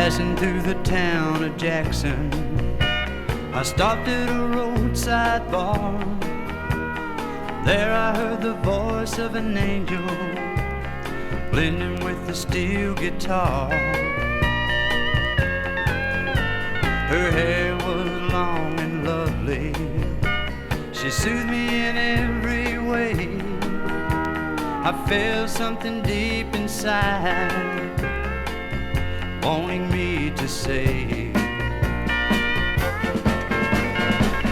Passing through the town of Jackson, I stopped at a roadside bar. There I heard the voice of an angel blending with the steel guitar. Her hair was long and lovely, she soothed me in every way. I felt something deep inside wanting me to say,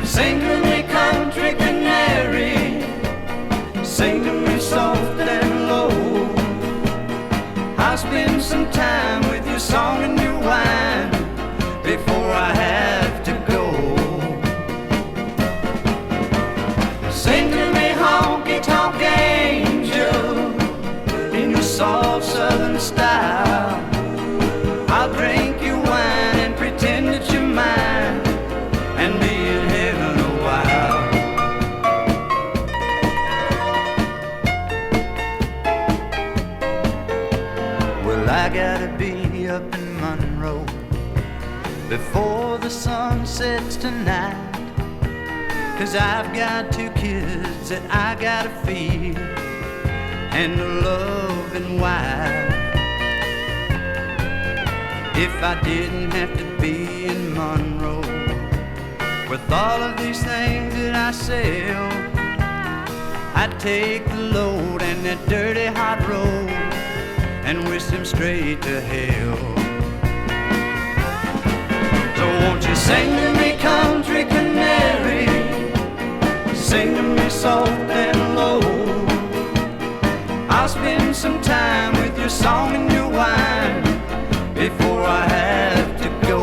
sing to me, country canary, sing to me soft and low. I'll spend some time with your song and your wine before I have to go. Sing to me, honky-tonk angel, in your soft southern style. I'll drink your wine and pretend that you're mine and be in heaven a while. Well, I gotta be up in Monroe before the sun sets tonight, 'cause I've got 2 kids that I gotta feed and a loving wife. If I didn't have to be in Monroe with all of these things that I sell, I'd take the load and that dirty hot road and whisk them straight to hell. So won't you sing to me, country canary, sing to me soft and low. I'll spend some time with your song and your wine before I have to go.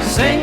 Sing